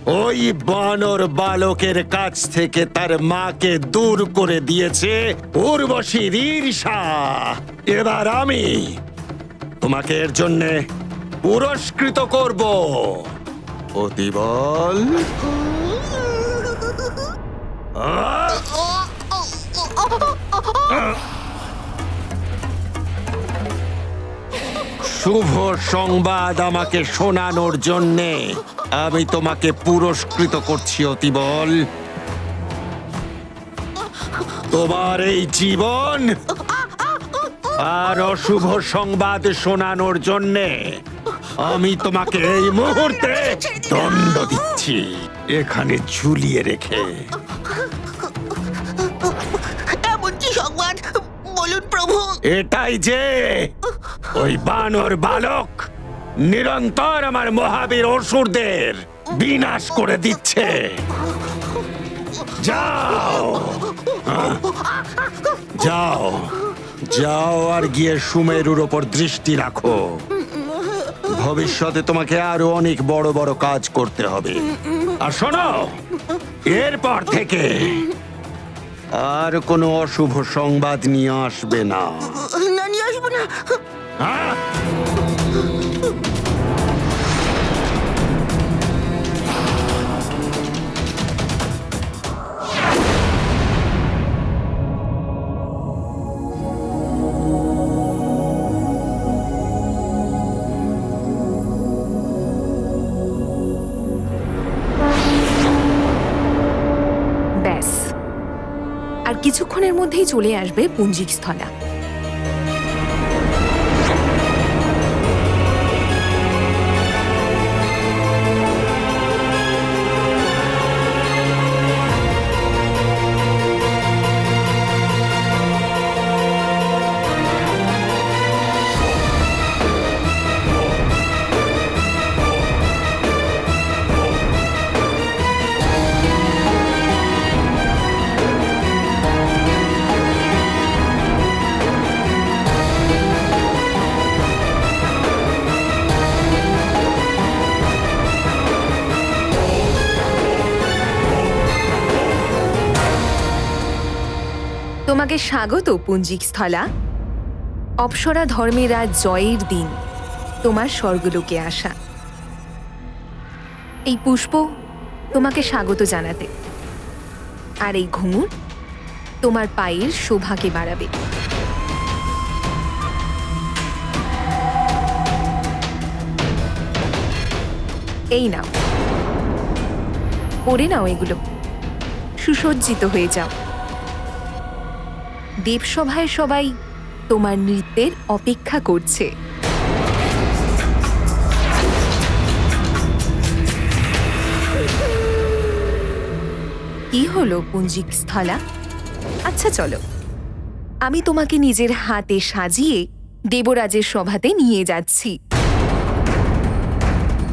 ওই বানর বালকের কাছ থেকে তার মাকে দূর করে দিয়েছে উর্বশীর ঈর্ষা। এবার আমি তোমাকে এর জন্যে পুরস্কৃত করব। অতি বল। শুভ সংবাদ আমাকে শোনানোর জন্যে আমি তোমাকে পুরস্কৃত করছি অতিবল। তোমার এই জীবন আর অশুভ সংবাদ শোনানোর জন্যে আমি তোমাকে এই মুহূর্তে দণ্ড দিচ্ছি, এখানে ঝুলিয়ে রেখে। এমন কি সংবাদ বলুন প্রভু? এটাই যে ওই বানর বালক নিরন্তর আমার মহাবীর অসুরদের বিনাশ করে দিচ্ছে। যাও যাও যাও আর গিয়ে সুমেরুর ওপর দৃষ্টি রাখো। ভবিষ্যতে তোমাকে আরো অনেক বড় বড় কাজ করতে হবে। আর শোনো, এরপর থেকে আর কোনো অশুভ সংবাদ নিয়ে আসবে না। না, নিয়ে আসবো না। হ্যাঁ? ব্যাস, আর কিছুক্ষণের মধ্যেই চলে আসবে পুঞ্জিক স্থলা। তোমাকে স্বাগত পুঞ্জিক স্থলা। অপ্সরা ধর্মের আজ জয়ের দিন, তোমার স্বর্গলোকে আসা। এই পুষ্প তোমাকে স্বাগত জানাতে, আর এই ঘুঙুর তোমার পায়ের শোভাকে বাড়াবে। এই নাও, পরে নাও এগুলো, সুসজ্জিত হয়ে যাও। দেবসভায় সবাই তোমার নৃত্যের অপেক্ষা করছে। কি হলো পুঞ্জিক স্থলা? আচ্ছা চলো, আমি তোমাকে নিজের হাতে সাজিয়ে দেবরাজের সভাতে নিয়ে যাচ্ছি।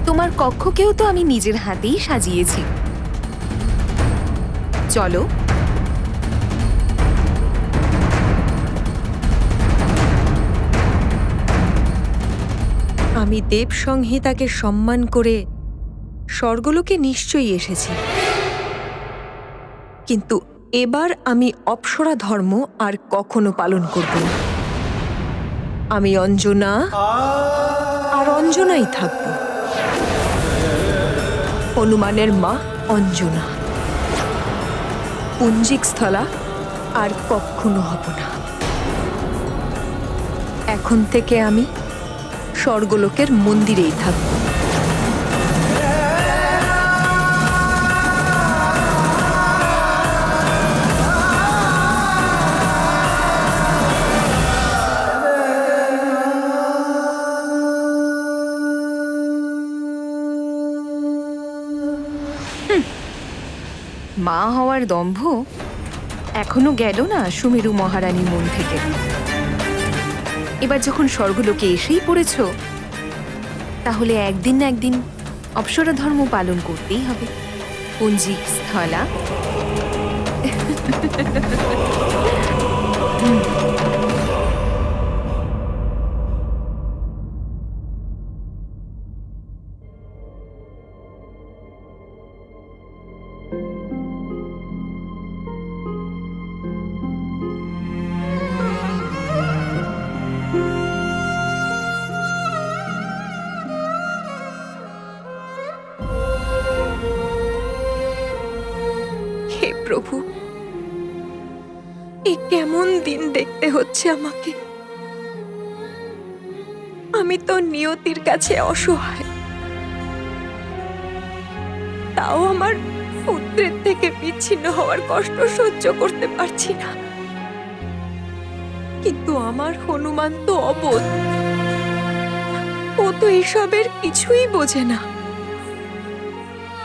তোমার কক্ষকেও তো আমি নিজের হাতেই সাজিয়েছি। চলো। আমি দেব সংহিতাকে সম্মান করে স্বর্গলোকে নিশ্চয়ই এসেছি, কিন্তু এবার আমি অপ্সরা ধর্ম আর কখনো পালন করব না। আমি অঞ্জনা আর অঞ্জনাই থাকব। হনুমানের মা অঞ্জনা। পুঞ্জিক স্থলা আর কখনো হব না। এখন থেকে আমি স্বর্গলোকের মন্দিরেই থাকব। মা হওয়ার দম্ভ এখনো গেল না সুমেরু মহারানীর মন থেকে। এবার যখন স্বর্গলোকে এসেই পড়েছ, তাহলে একদিন না একদিন অপ্সরা ধর্ম পালন করতেই হবে পুঞ্জিক স্থলা। কেমন দিন দেখতে হচ্ছে আমাকে। আমি তো নিয়তির কাছে অসহায়, তাও আমার পুত্রের থেকে বিচ্ছিন্ন হওয়ার কষ্ট সহ্য করতে পারছি না। কিন্তু আমার হনুমান তো অবোধ, ও তো এসবের কিছুই বোঝে না।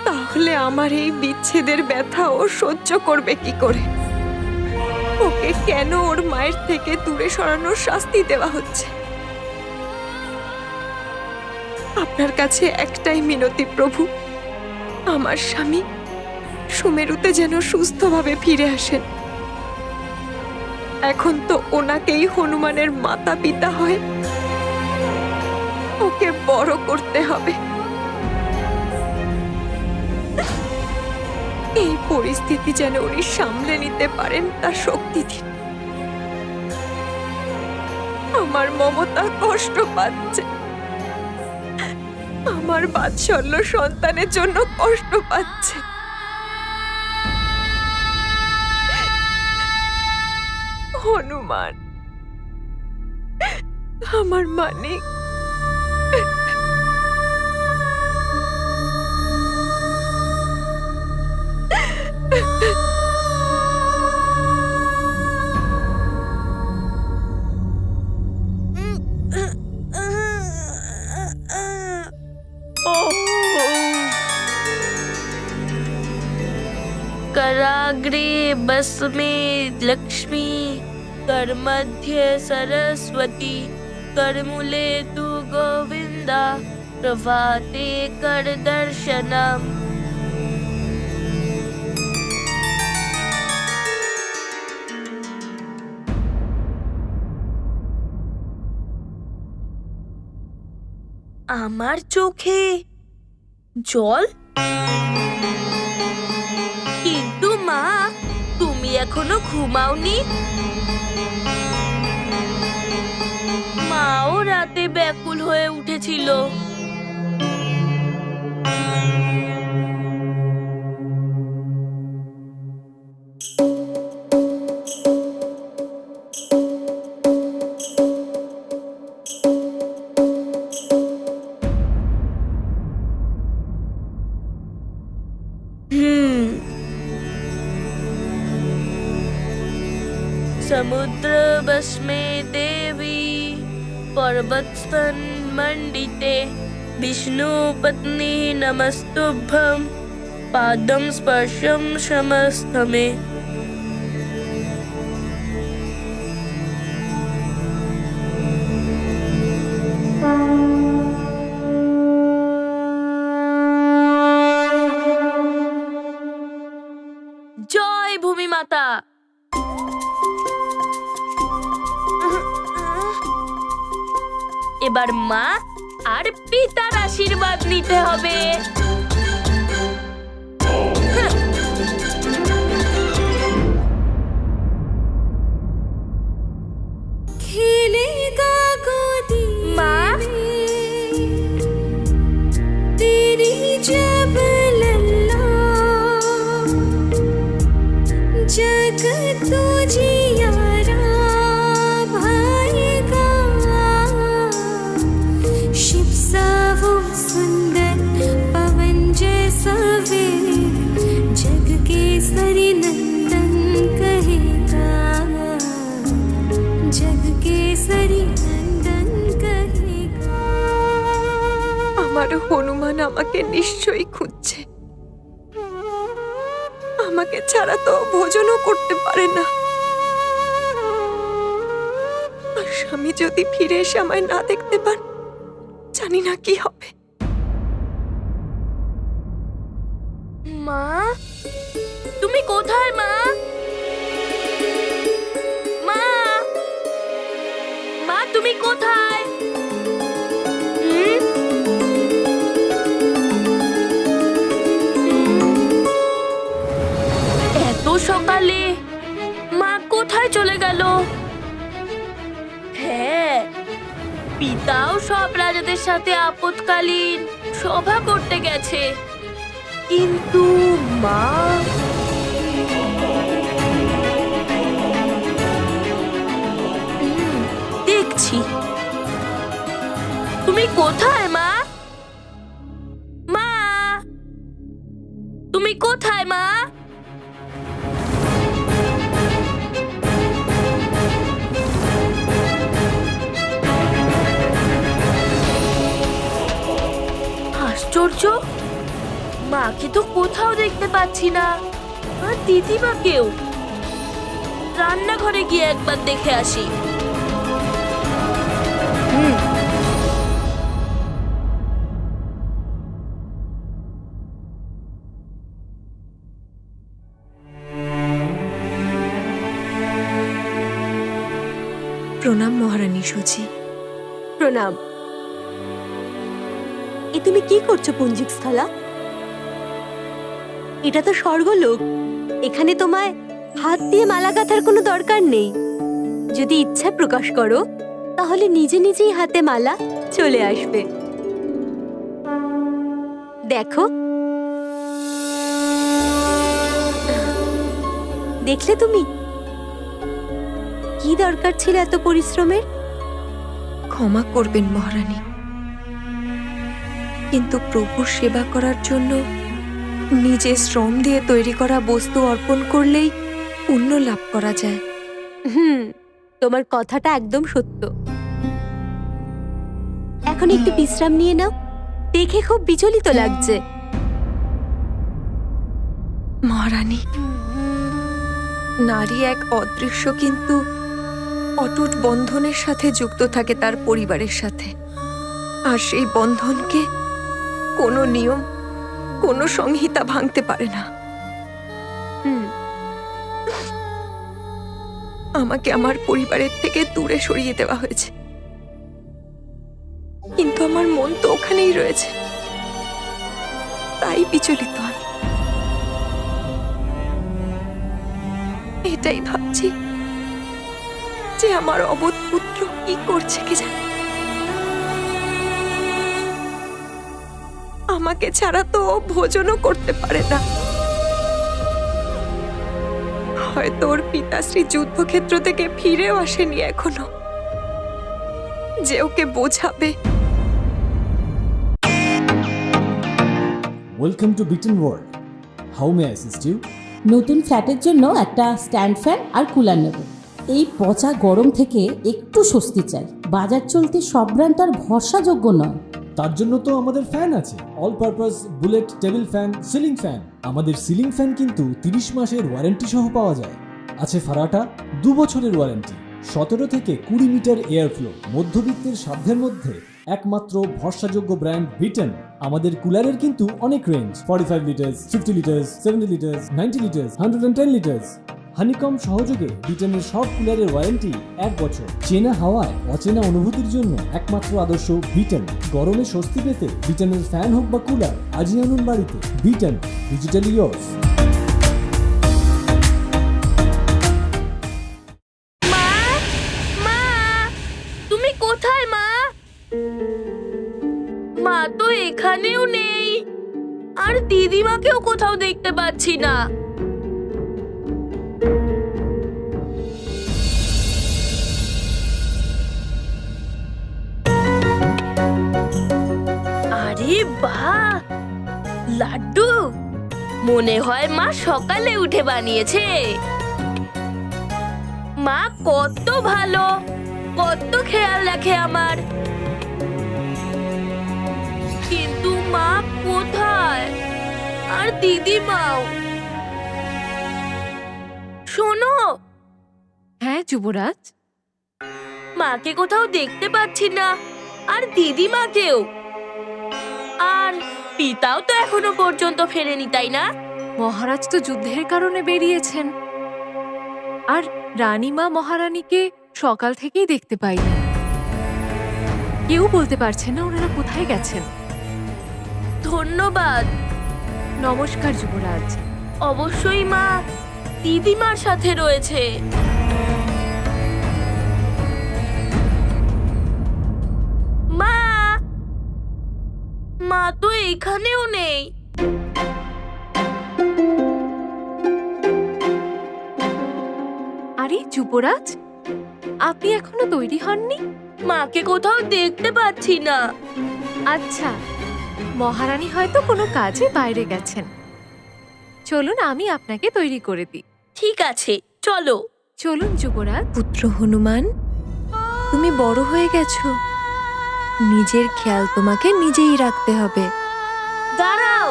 তাহলে আমার এই বিচ্ছেদের ব্যথা ও সহ্য করবে কি করে? ওকে কেন ওর মায়ের থেকে দূরে সরানোর শাস্তি দেওয়া হচ্ছে? আপনার কাছে একটাই মিনতি প্রভু, আমার স্বামী সুমেরুতে যেন সুস্থভাবে ফিরে আসেন। এখন তো ওনাকেই হনুমানের মাতা পিতা হয়, ওকে বড় করতে হবে। এই পরিস্থিতি যেন উনি সামলে নিতে পারেন, তার শক্তি দিন। আমার মমতা কষ্ট পাচ্ছে, আমার বাৎসল্য সন্তানের জন্য কষ্ট পাচ্ছে। হনুমান, আমার মানিক, कराग्रे बस्मे लक्ष्मी, करमध्ये सरस्वती, करमूले तु गोविंदा, प्रभाते कर दर्शनम। আমার চোখে জল, কিন্তু মা তুমি এখনো ঘুমাওনি। মাও রাতে ব্যাকুল হয়ে উঠেছিল। समुद्र बस्मे देवी, पर्वतस्तन मंडिते, विष्णु पत्नी नमस्तुभ्यं, पादं स्पर्शं क्षमस्तमे। জয় ভূমি মাতা। এবার মা আর পিতার আশীর্বাদ নিতে হবে। মা, जग तुझियारा भाएगा, शिव सा वो सुंदर पवन जैसा वेग, जग के सरी नंदन कहेगा, जग के सरी नंदन कहेगा। আমার হনুমান আমাকে নিশ্চয়ই খুঁজছে। আমাকে ছাড়া তো ভোজনও করতে পারে না। আর স্বামী যদি ফিরে এসে আমায় না দেখতে পান, জানি না কি হবে। মা তুমি কোথায় মা? মা, মা তুমি কোথায়? এত সকালে মা কোথায় চলে গেল? হ্যাঁ, পিতাও সব রাজাদের সাথে আপৎকালীন সভা করতে গেছে, কিন্তু মা তুমি কোথায় মা? মা, তুমি কোথায় মা? আশ্চর্য, মাকে তো কোথাও দেখতে পাচ্ছি না। আর দিদিমাকেও। রান্নাঘরে গিয়ে একবার দেখে আসি। প্রণাম মহারানী সূচি। প্রণাম। এ তুমি কি করছো পুঞ্জিক স্থলা? এটা তো স্বর্গলোক। এখানে তোমায় হাত দিয়ে মালা গাঁথার কোনো দরকার নেই। যদি ইচ্ছা প্রকাশ করো তাহলে নিজে নিজেই হাতে মালা চলে আসবে। দেখো, দেখলে তুমি? কি দরকার ছিল এত পরিশ্রমের? ক্ষমা করবেন মহারানী, কিন্তু প্রভুর সেবা করার জন্য নিজে শ্রম দিয়ে তৈরি করা বস্তু অর্পণ করলেই পুণ্য লাভ করা যায়। তোমার কথাটা একদম সত্য। এখন একটু বিশ্রাম নিয়ে নাও। দেখে খুব বিচলিত লাগছে। মহারানী, নারী এক অদৃশ্য কিন্তু অটুট বন্ধনের সাথে যুক্ত থাকে তার পরিবারের সাথে। আর সেই বন্ধনকে কোনো নিয়ম, কোনো সংহিতা ভাঙতে পারে না। আমাকে আমার পরিবারের থেকে দূরে সরিয়ে দেওয়া হয়েছে, কিন্তু আমার মন তো ওখানেই রয়েছে। তাই বিচলিত আমি। এটাই ভাবছি যে আমার অবোধ পুত্র কি করছে কে জানে। আমাকে ছাড়া তো ও ভোজনও করতে পারে না। হয়তো ওর পিতাশ্রী যুদ্ধক্ষেত্র থেকে ফিরেও আসেনি এখনো, যে ওকে বোঝাবে। Welcome to Bitten world. How may I assist you? নতুন ফ্ল্যাটের জন্য একটা স্ট্যান্ড ফ্যান আর কুলার নেব। এই পচা গরম থেকে একটু স্বস্তি চাই। বাজার চলতে সব ব্র্যান্ড আর ভরসাযোগ্য নয়। তার জন্য তো আমাদের ফ্যান আছে, all purpose bullet table fan, ceiling fan. আমাদের সিলিং ফ্যান কিন্তু 30 মাসের ওয়ারেন্টি সহ পাওয়া যায়। আছে ফারাটা 2 বছরের ওয়ারেন্টি, 17 থেকে 20 মিটার এয়ার ফ্লো। মধ্যবিত্তের সাধ্যের মধ্যে একমাত্র ভরসাযোগ্য ব্র্যান্ড বিটেন। আমাদের কুলারের কিন্তু অনেক range, 45 litres, 50 litres, 70 litres, 90 litres, 110 litres. Honeycomb সহযোগে বিটেনের সব কুলারের ওয়ারেন্টি 1 বছর। চেনা হাওয়ায় অচেনা অনুভূতির জন্য একমাত্র আদর্শ বিটেন। গরমে স্বস্তি পেতে বিটেনের ফ্যান হোক বা কুলার আজই আনুন বাড়িতে। Beaten, digitally yours. মা, মা, তুমি কোথায় মা? মা তো এখানেও নেই, আর দিদিমাকেও কোথাও দেখতে পাচ্ছি না। আরে বাহ, লাড্ডু! মনে হয় মা সকালে উঠে বানিয়েছে। মা কত ভালো, কত খেয়াল রাখে আমার। কিন্তু মা কোথায়? আর দিদিমাও। শোনো, হ্যাঁ যুবরাজ, মাকে কোথাও দেখতে পাচ্ছি না, আর দিদিমাকেও। আর পিতাও তো এখনো পর্যন্ত ফেরেনি, তাই না? মহারাজ তো যুদ্ধের কারণে বেরিয়েছেন, আর রানীমা মহারানীকে সকাল থেকেই দেখতে পাইনি। কেউ বলতে পারছে না ওনারা কোথায় গেছেন। ধন্যবাদ। নমস্কার যুবরাজ। অবশ্যই মা দিদিমার সাথে রয়েছে। মা, মা তো এখানেও নেই। আরে যুবরাজ, আপনি এখনো তৈরি হননি? মাকে কোথাও দেখতে পাচ্ছি না। আচ্ছা, মহারানী হয়তো কোনো কাজে বাইরে গেছেন। চলুন আমি আপনাকে তৈরি করে দিই। ঠিক আছে, চলো। চলুন যুবরাজ। পুত্র হনুমান, তুমি বড় হয়ে গেছো, নিজের খেয়াল তোমাকে নিজেই রাখতে হবে। দাঁড়াও,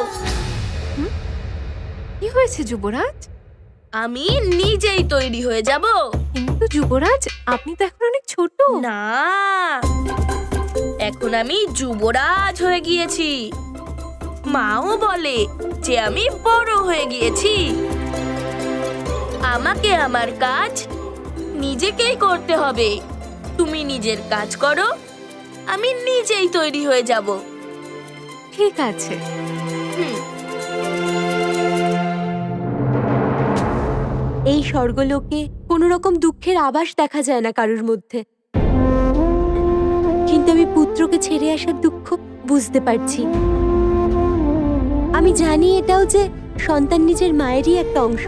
কি হয়েছে যুবরাজ? আমি নিজেই তৈরি হয়ে যাব। কিন্তু যুবরাজ, আপনি তো এখন অনেক ছোট। না, এখন আমি যুবরাজ হয়ে গিয়েছি। মাও বলে যে আমি বড় হয়ে গিয়েছি। আমাকে আমার কাজ নিজেকেই করতে হবে। তুমি নিজের কাজ করো, আমি নিজেই তৈরি হয়ে যাব। ঠিক আছে। এই স্বর্গলোকে কোনো রকম দুঃখের আভাস দেখা যায় না কারোর মধ্যে, কিন্তু আমি পুত্রকে ছেড়ে আসার দুঃখ বুঝতে পারছি। আমি জানি এটাও যে সন্তান নিজের মায়েরই একটা অংশ।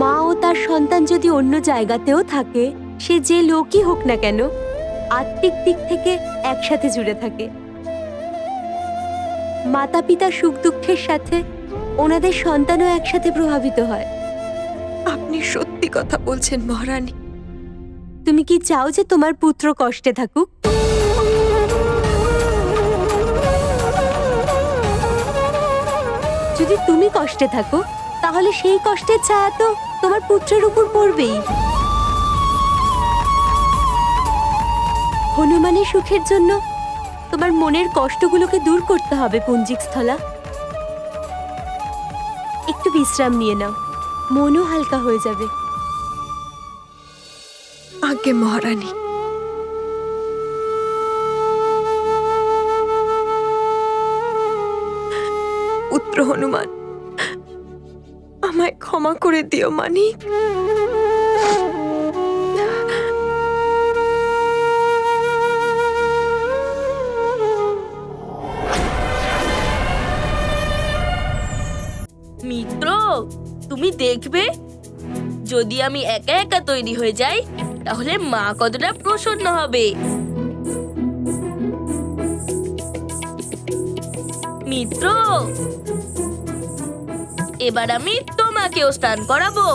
মা ও তার সন্তান যদি অন্য জায়গাতেও থাকে, সে যে লোকই হোক না কেন, আত্মিক দিক থেকে একসাথে জুড়ে থাকে। মাতা পিতা সুখ দুঃখের সাথে ওনাদের সন্তানও একসাথে প্রভাবিত হয়। আপনি সত্যি কথা বলছেন মহারানী। তুমি কি চাও যে তোমার পুত্র কষ্টে থাকুক? যদি তুমি কষ্টে থাকো, তাহলে সেই কষ্টের ছায়া তো তোমার পুত্রের উপর পড়বেই। হনুমানের সুখের জন্য তোমার মনের কষ্টগুলোকে দূর করতে হবে পুঞ্জিক স্থলা। একটু বিশ্রাম নিয়ে নাও, মনও হালকা হয়ে যাবে। আজ্ঞে মহারানী। পুত্র হনুমান, আমায় ক্ষমা করে দিও মানিক। মিত্র, তুমি দেখবে, যদি আমি একা একা তৈরি হয়ে যাই, তাহলে মা কতটা প্রসন্ন হবে। মিত্র, এবার আমি তোমাকেও স্নান করাবো।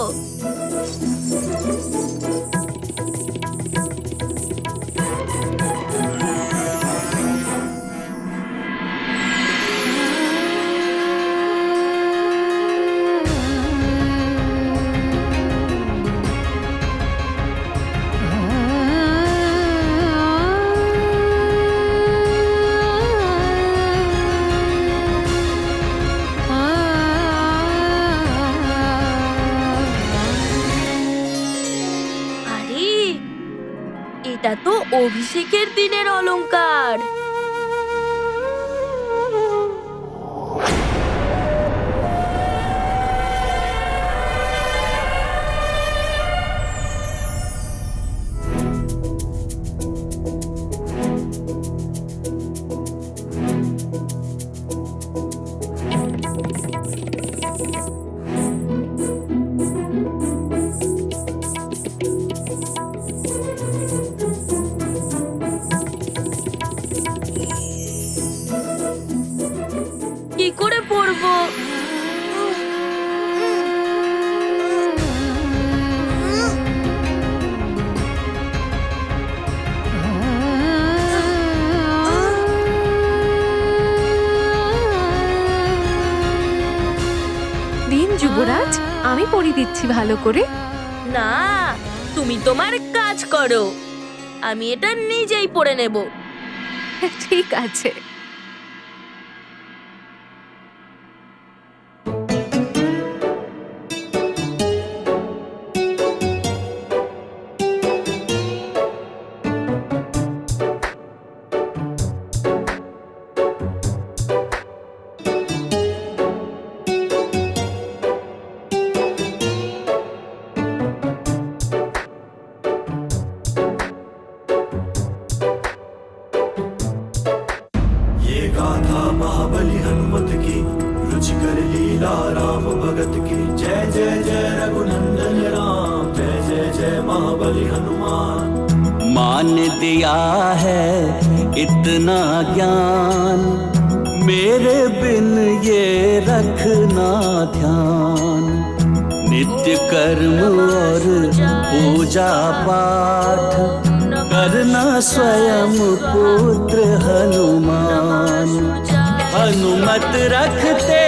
আরে, এটা তো অভিষেকের দিনের অলংকার। কি করে পরবো? দিন যুবরাজ, আমি পরিয়ে দিচ্ছি ভালো করে। না, তুমি তোমার কাজ করো, আমি এটা নিজেই পরে নেব। ঠিক আছে। दिया है इतना ज्ञान, मेरे बिन ये रखना ध्यान। नित्य कर्म और पूजा पाठ करना स्वयं पुत्र हनुमान। हनुमत रखते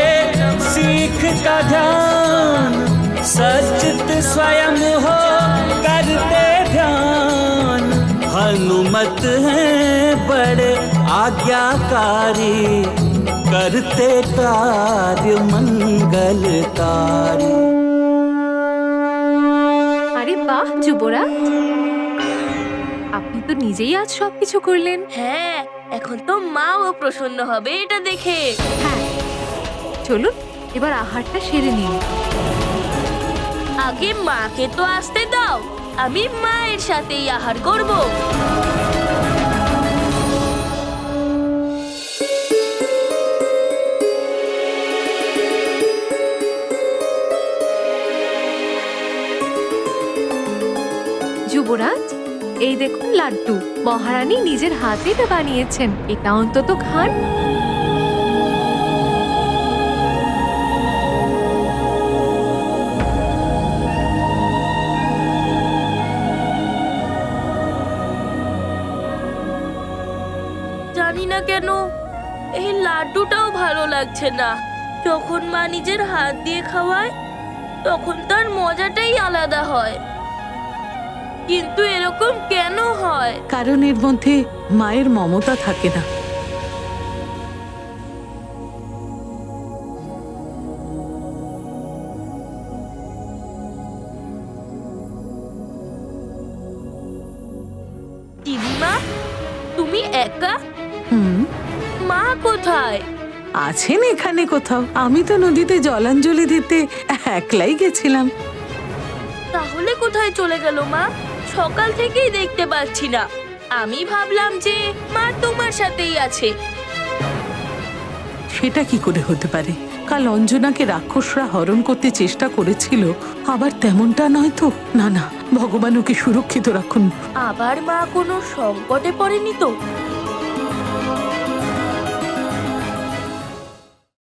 सीख का ध्यान, सचित स्वयं हो करते ध्यान। हनुमत हैं बड़े आज्ञाकारी, करते कार्य मंगलकारी। আরে বাহ যুবরাজ, আপনি তো নিজেই আজ সবকিছু করলেন। হ্যাঁ, এখন তো মাও প্রসন্ন হবে এটা দেখে। হ্যাঁ, চলুন এবার আহারটা সেরে নিন। আগে মাকে তো আসতে দাও, আমি মায়ের সাথেই আহার করব। যুবরাজ, এই দেখুন লাড্ডু, মহারানী নিজের হাতে এটা বানিয়েছেন, এটা অন্তত খান। জানি না কেন এই লাড্ডুটাও ভালো লাগছে না। যখন মা নিজের হাত দিয়ে খাওয়ায় তখন তার মজাটাই আলাদা হয়, কিন্তু এরকম কেন হয়? কারণ এর মধ্যে মায়ের মমতা থাকে না। দিদিমা, তুমি একা? হুম, মা কোথায়? আছেন এখানে কোথাও। আমি তো নদীতে জলাঞ্জলি দিতে একলাই গেছিলাম। তাহলে কোথায় চলে গেল মা? সকাল থেকেই দেখতে পাচ্ছি না। আমি ভাবলাম যে মা তোমার সাথেই আছে। সেটা কি করে হতে পারে? কাল অঞ্জনাকে রাক্ষসরা হরণ করতে চেষ্টা করেছিল, আবার তেমনটা নয় তো? না না, ভগবান ওকে সুরক্ষিত রাখুন। আবার মা কোনো সংকটে পড়েনি তো?